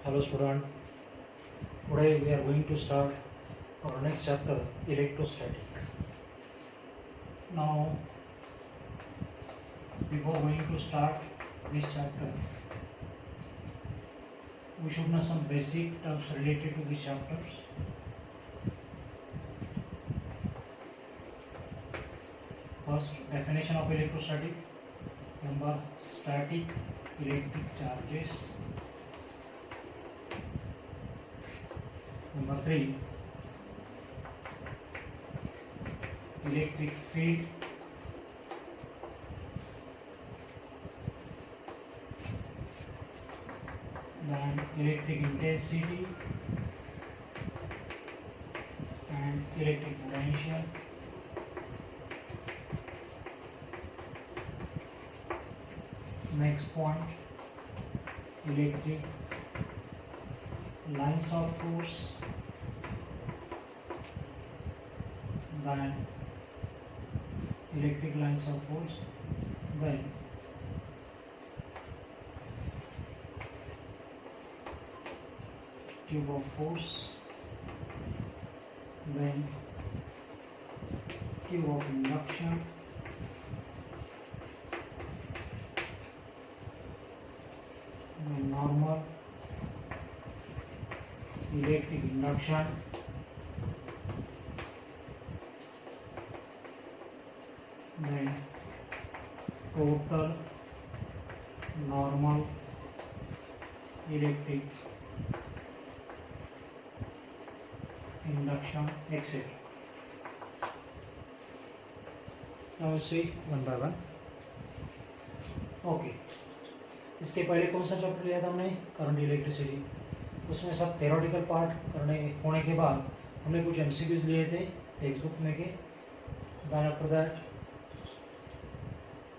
Hello student, today we are going to start our next chapter, electrostatic. Now, before going to start this chapter, we should know some basic terms related to these chapters. First, definition of electrostatic. Number, static electric charges. Number 3, electric field. Then electric intensity and electric potential. Next point, electric lines of force. Then electric lines of force. Then tube of force. Then tube of induction. Then normal electric induction. Then total normal electric induction, etc. Now we'll see one by one. Okay, इसके पहले कौन सा chapter लिया था हमने? Current electricity. उसमें सब theoretical part होने के बाद हमने कुछ एमसीक्यूज लिए थे टेक्स्ट बुक में के. देन आफ्टर दैट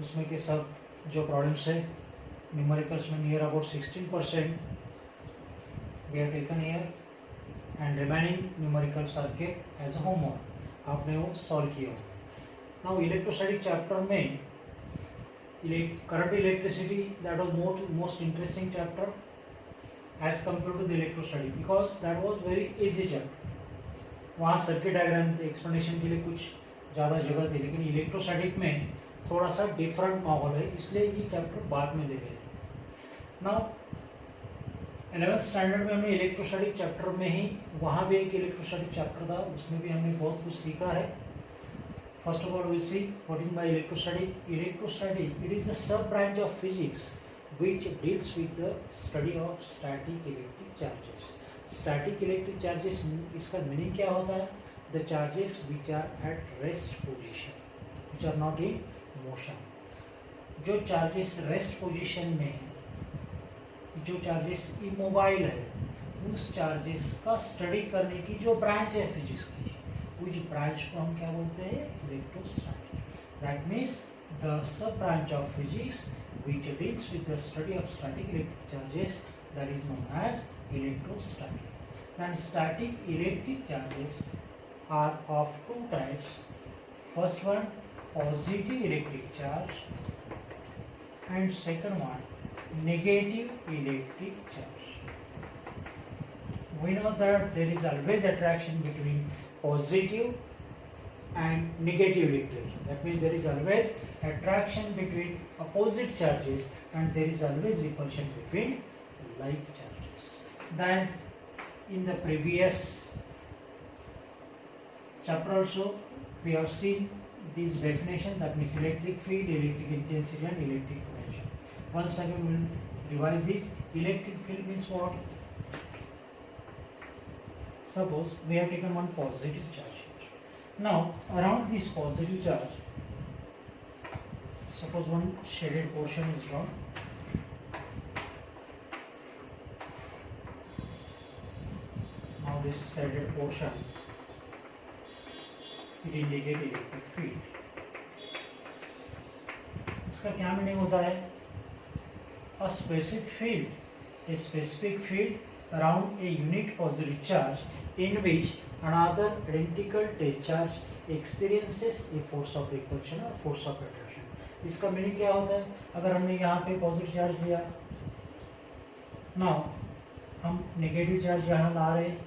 उसमें के सब जो प्रॉब्लम्स है न्यूमेरिकल्स में near about 16% we have taken here and remaining numericals are kept as a homework. आपने वो सॉल्व किया. नाउ इलेक्ट्रोस्टैटिक चैप्टर में current electricity, that was most interesting chapter as compared to the electrostatic because that was very easy chapter. वहाँ circuit diagram explanation के लिए कुछ ज़्यादा जगह थी, लेकिन इलेक्ट्रोस्टैटिक में थोड़ा सा डिफरेंट माहौल है, इसलिए ये चैप्टर बाद में देखे. नाउ 11th स्टैंडर्ड में हमने इलेक्ट्रोस्टैटिक चैप्टर में ही, वहाँ भी एक इलेक्ट्रोस्टैटिक चैप्टर था, उसमें भी हमने बहुत कुछ सीखा है. First of all, we will see what is by electrostatic. Electrostatic, it is the sub-branch of physics which deals with the study of static electric charges. Static electric charges, इसका meaning क्या होता है? The charges which are at rest position, which are not in motion. जो charges rest position में है, जो charges immobile है, उस charges का study करने की जो branch है physics की, which branch को हम क्या बोलते हैं? Electrostatic. That means the sub branch of physics which deals with the study of static electric charges, that is known as electrostatic. And static electric charges are of two types. First one, positive electric charge, and second one, negative electric charge. We know that there is always attraction between positive and negative electric. That means there is always attraction between opposite charges and there is always repulsion between like charges. Then in the previous chapter also we have seen this definition, that means electric field, electric intensity and electric potential. Once again we will revise this. Electric field means what? Suppose we have taken one positive charge here. Now around this positive charge, suppose one shaded portion is drawn. Now this shaded portion, it indicates electric field. इसका क्या meaning होता है? A specific field around a unit positive charge in which another identical discharge experiences a force of repulsion or force of attraction. इसका meaning क्या होता है? अगर हमने यहाँ पे पॉजिटिव चार्ज लिया, नाउ हम नेगेटिव चार्ज यहाँ ला रहे हैं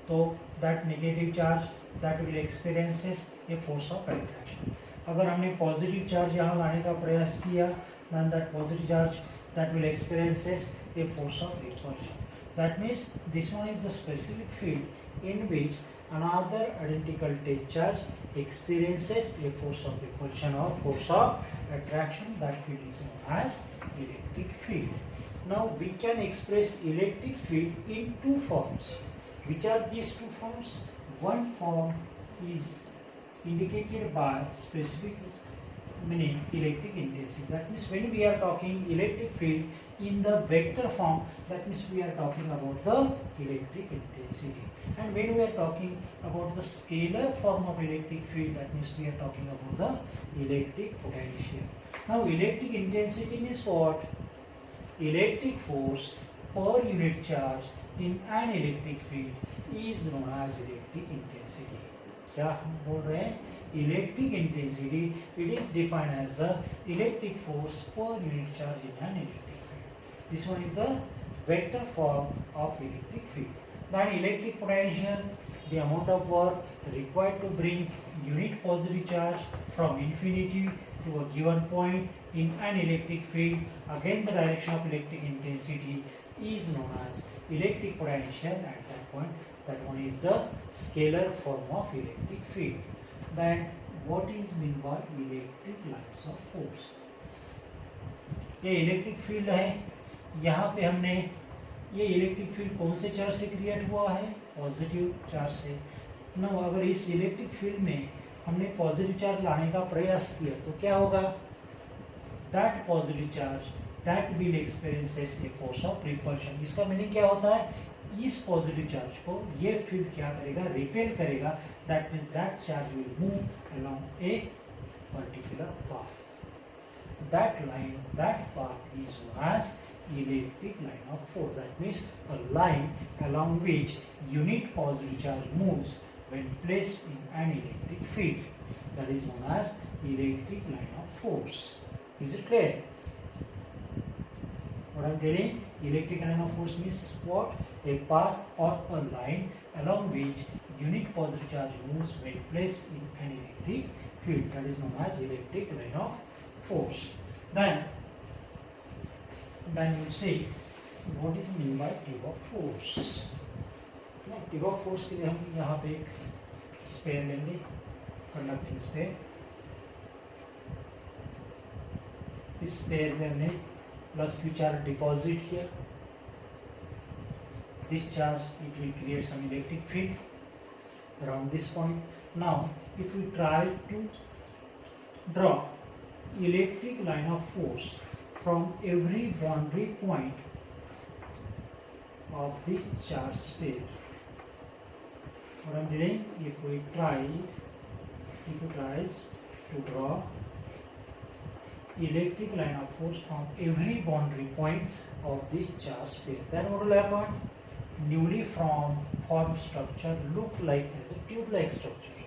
तो that negative charge that will experiences a force of attraction. अगर हमने पॉजिटिव चार्ज यहाँ लाने का प्रयास किया then that positive charge that will experiences a force of repulsion. That means this one is the specific field in which another identical take charge experiences a force of repulsion or force of attraction. That field is known as electric field. Now we can express electric field in two forms. Which are these two forms? One form is indicated by specific meaning electric intensity. That means when we are talking electric field in the vector form, that means we are talking about the electric intensity. And when we are talking about the scalar form of electric field, that means we are talking about the electric potential. Now electric intensity means what? Electric force per unit charge in an electric field is known as electric intensity. क्या हम बोल रहे हैं? Electric intensity, it is defined as the electric force per unit charge in an electric field. This one is the vector form of electric field. Then electric potential, the amount of work required to bring unit positive charge from infinity to a given point in an electric field against the direction of electric intensity is known as electric potential at that point. That one is the scalar form of electric field. Then what is meant by electric lines of force? ये electric field है. यहाँ पे हमने ये electric field कौन से charge से create हुआ है? पॉजिटिव चार्ज से. ना अगर इस इलेक्ट्रिक फील्ड में हमने पॉजिटिव चार्ज लाने का प्रयास किया तो क्या होगा? That positive charge that will experiences a force of repulsion. इसका मीनिंग क्या होता है? इस पॉजिटिव चार्ज को ये फील्ड क्या करेगा? रिपेल करेगा. That means that charge will move along a particular path. That line, that path is known as electric line of force. That means a line along which unit positive charge moves when placed in an electric field. That is known as electric line of force. Is it clear? What I am telling? Electric line of force means what? A path or a line along which unit positive charge moves when placed in an electric field. That is known as electric line of force. Then you see what is meant by tube of force. Now tube of force के लिए हम यहाँ पे एक spare लेंगे, conducting sphere. इस spare में हमने प्लस की चार्ज डिपॉजिट किया. This charge it will create some electric field around this point. Now if we try to draw electric line of force from every boundary point of this charge sphere, what I am doing, if we tries to draw electric line of force from every boundary point of this charge sphere, then what will happen? Newly formed structure look like as a tube-like structure.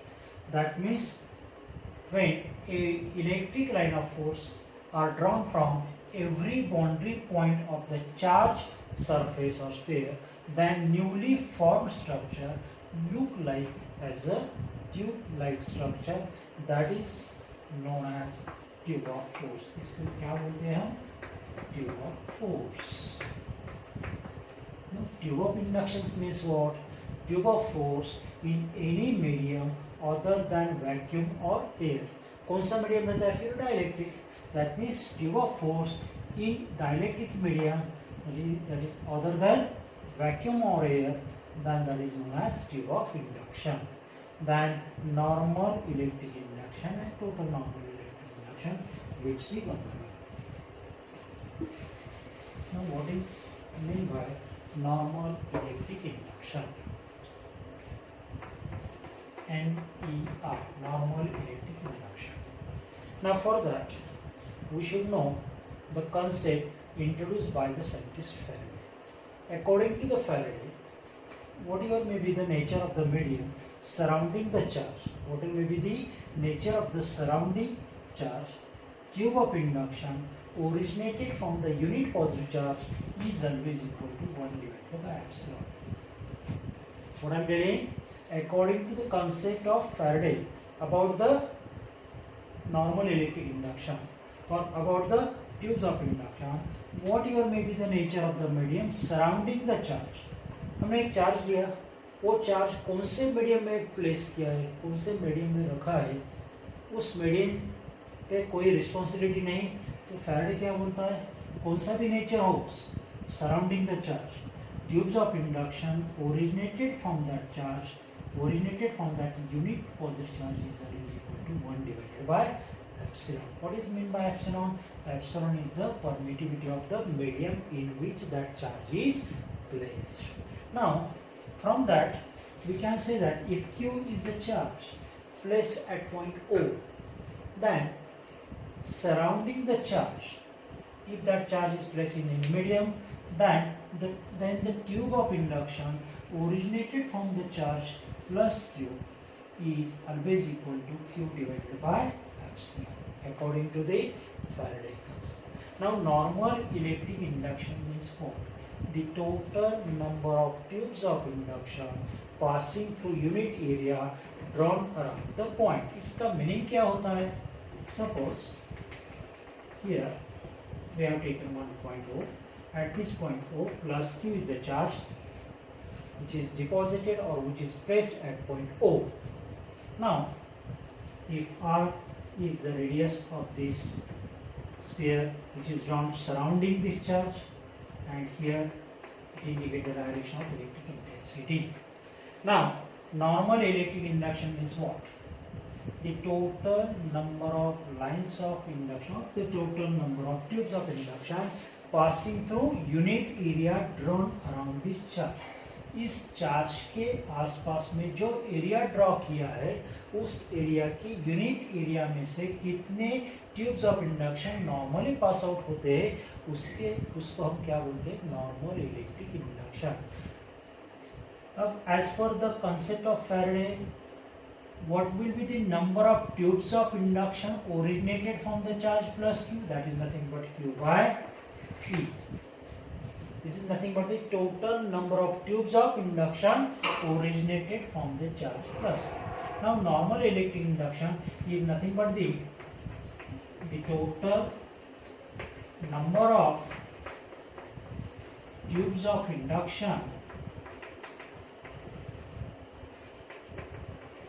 That means when a electric line of force are drawn from every boundary point of the charge surface or sphere, then newly formed structure look like as a tube-like structure. That is known as tube of force. इसको क्या बोलते हैं हम? Tube of force. Tube of induction means what? Tube of force in any medium other than vacuum or air. कौन सा medium रहता है फिर? Dielectric. That means tube of force in dielectric medium, that is other than vacuum or air, then that is known as tube of induction. Then normal electric induction and total normal electric induction, which we compare. Now what is meant by normal electric induction? NER, normal electric induction. Now for that we should know the concept introduced by the scientist Faraday. According to the Faraday, whatever may be the nature of the medium surrounding the charge, whatever may be the nature of the surrounding charge, tube of induction originated from the unit positive charge is always equal to 1 divided by epsilon. What I am telling, according to the concept of Faraday about the normal electric induction or about the tubes of induction, whatever may be the nature of the medium surrounding the charge. हमने एक charge लिया, वो charge कौन से medium में place किया है, कौन से मीडियम में रखा है, उस मीडियम पे कोई रिस्पॉन्सिबिलिटी नहीं. तो फैराडे क्या बोलता है, कौन सा भी नेचर हो surrounding the charge, tubes of induction originated from that charge, originated from that unit positive charge is always equal to 1 divided by epsilon. What is meant by epsilon? Epsilon is the permittivity of the medium in which that charge is placed. Now, from that, we can say that if Q is the charge placed at point O, then surrounding the charge, if that charge is placed in a medium, then the tube of induction originated from the charge plus Q is always equal to Q divided by epsilon, according to the Faraday concept. Now, normal electric induction means what? The total number of tubes of induction passing through unit area drawn around the point. इसका meaning क्या होता है? Suppose here we have taken one point O. At this point O, plus Q is the charge which is deposited or which is placed at point O. Now, if R is the radius of this sphere which is drawn surrounding this charge, and here it indicates the direction of electric intensity. Now, normal electric induction means what? The total number of lines of induction, the total number of tubes of induction passing through unit area drawn around this charge. इस charge के आसपास में जो area draw किया है, उस area की unit area में से कितने tubes of induction normally pass out होते हैं, उसको हम क्या बोलते हैं? Normal electric induction. अब एज पर the concept of Faraday, what will be the number of tubes of induction originated from the charge plus Q? That is nothing but Q by E. This is nothing but the total number of tubes of induction originated from the charge plus. Now, normal electric induction is nothing but the total number of tubes of induction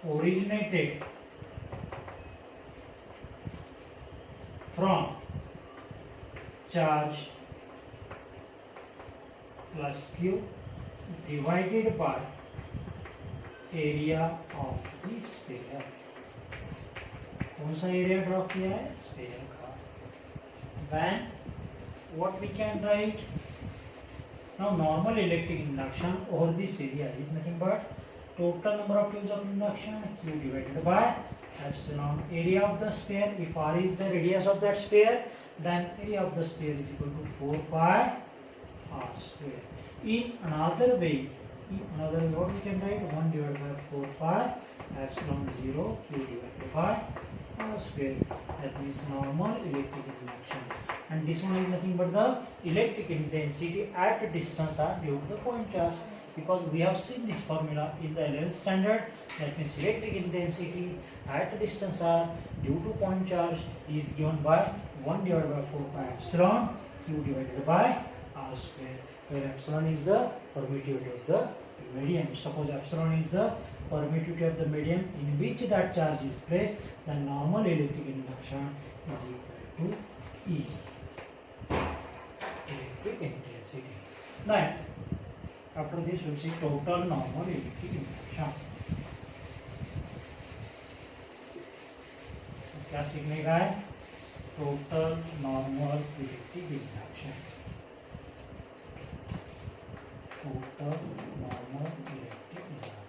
originated from charge plus Q divided by area of the sphere. कौन सा area draw किया है? Sphere का. Then what we can write? Now, normal electric induction over this area is nothing but total number of tubes of induction Q divided by epsilon. Area of the sphere, if R is the radius of that sphere, then area of the sphere is equal to 4 pi R square. In another way, what we can write? 1 divided by 4 pi epsilon 0 Q divided by R square. That means normal electric induction. And this one is nothing but the electric intensity at a distance R due to the point charge. Because we have seen this formula in the 11th standard, that means electric intensity at a distance R due to point charge is given by 1 divided by 4 pi epsilon Q divided by R square, where epsilon is the permittivity of the medium. Suppose epsilon is the permittivity of the medium in which that charge is placed, then normal electric induction is equal to E, electric intensity. Then, after this we see total normal electric induction. क्या सीखने का है? Total normal electric induction. Total normal electric induction.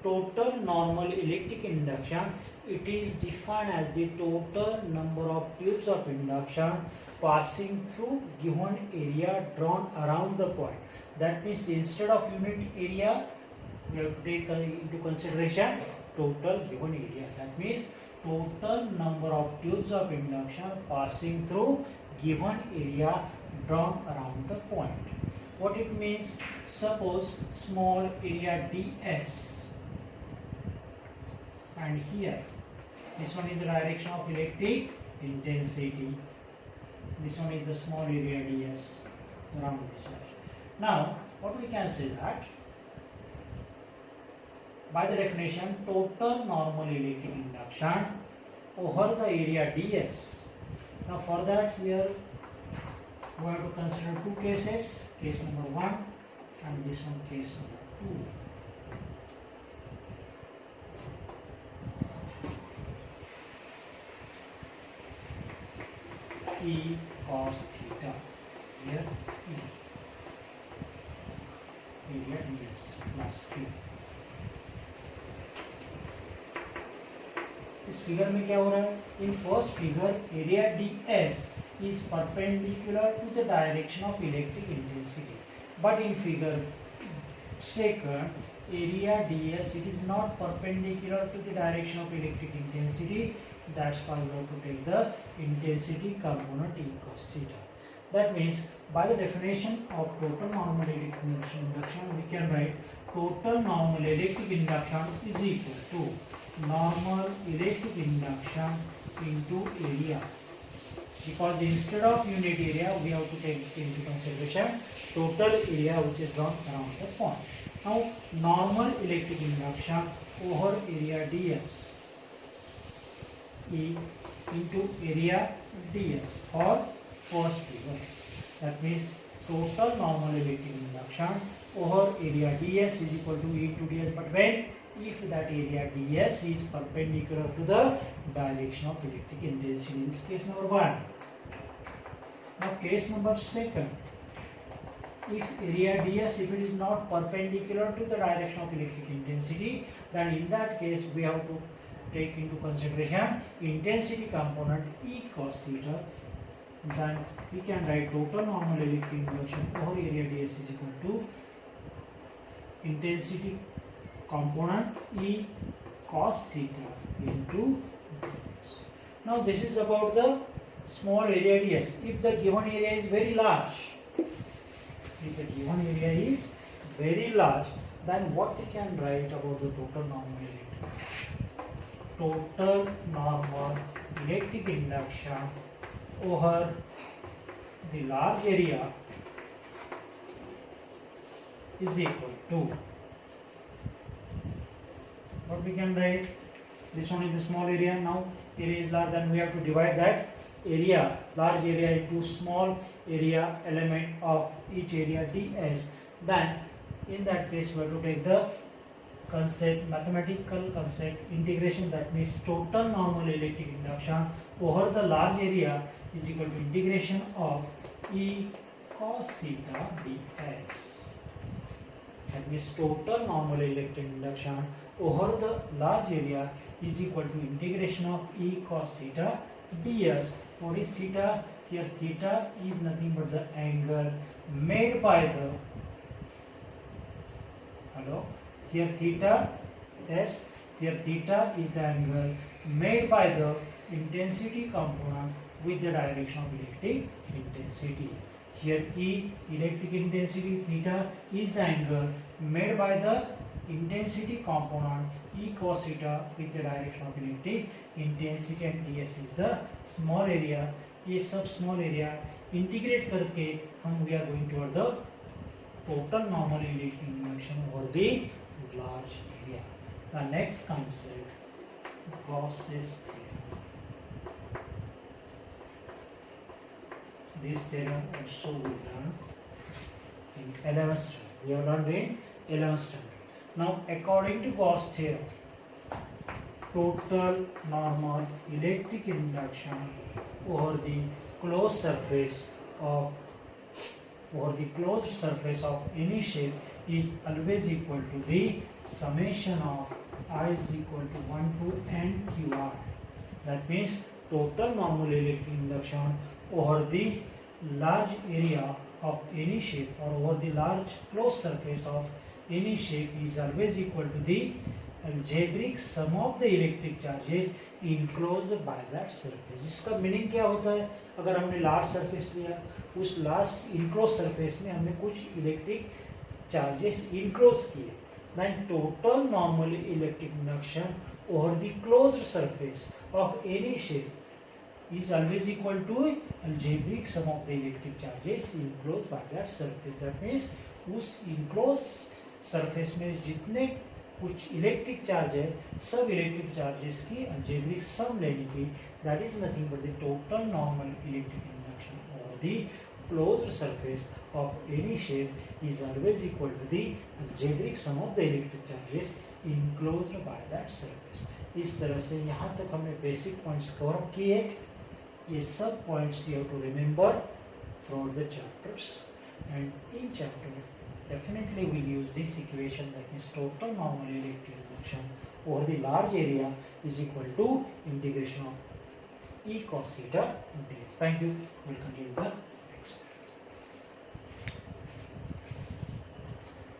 Total normal electric induction, it is defined as the total number of tubes of induction passing through given area drawn around the point. That means instead of unit area, we have to take into consideration total given area. That means total number of tubes of induction passing through given area drawn around the point. What it means? Suppose small area ds, and here this one is the direction of electric intensity. This one is the small area ds around this charge. Now, what we can say that by the definition, total normal electric induction over the area ds. Now, for that here we have to consider two cases. Case number 1 and this one case number 2. E cos theta, here E, area ds plus Q. इस figure में क्या हो रहा है? In first figure area ds is perpendicular to the direction of electric intensity, but in figure second area ds it is not perpendicular to the direction of electric intensity. That's why we have to take the intensity component E cos theta. That means by the definition of total normal electric induction we can write total normal electric induction is equal to normal electric induction into area, because instead of unit area we have to take into consideration total area which is drawn around the point. Now normal electric induction over area ds E into area ds for first figure. That means total normal electric induction over area ds is equal to E into ds, but when? If that area ds is perpendicular to the direction of electric intensity. This is case number 1. Now case number 2. If area ds, if it is not perpendicular to the direction of electric intensity, then in that case we have to take into consideration intensity component E cos theta. Then we can write total normal electric induction over area ds is equal to intensity component E cos theta into ds. Now this is about the small area ds. If the given area is very large, then what we can write about the total normal electric? Total normal electric induction over the large area is equal to, what we can write? This one is the small area. Now area is large, then we have to divide that area, large area, into small area element of each area ds. Then in that case we have to take the concept, mathematical concept, integration. That means total normal electric induction over the large area is equal to integration of E cos theta ds. That means total normal electric induction over the large area is equal to integration of E cos theta ds. What is theta? Here theta is nothing but the angle made by the, here theta, yes, here theta is the angle made by the intensity component with the direction of electric intensity. Here E, electric intensity, theta is the angle made by the intensity component E cos theta with the direction of electric intensity, and ds is the small area. ये सब small area integrate करके हम we are going toward the total normal electric induction over the large area. The next concept, Gauss's theorem. This theorem also we learned in 11th standard. We have learned in 11th standard. Now, according to Gauss theorem, total normal electric induction over the closed surface of any shape is always equal to the summation of I is equal to 1 to n QR. That means total normal electric induction over the large area of any shape or over the large closed surface of any shape is always equal to the algebraic sum of the electric charges enclosed by that surface. इसका meaning क्या होता है? अगर हमने large surface लिया, उस large enclose surface में हमने कुछ इलेक्ट्रिक चार्जेस इनक्लोज किए, then total normal electric induction over the closed surface of any shape is always equal to algebraic sum of the electric charges enclosed by that surface. That means उस enclosed surface में जितने कुछ electric charge है, सब electric charges की algebraic sum लेने की, that is nothing but the total normal electric induction over the closed surface of any shape is always equal to the algebraic sum of the electric charges enclosed by that surface. इस तरह से यहाँ तक हमने basic points cover किए. ये सब points you have to remember throughout the chapters, and in chapter definitely we'll use this equation, that is total normal electric induction over the large area is equal to integration of E cos theta dx. Thank you. We'll continue the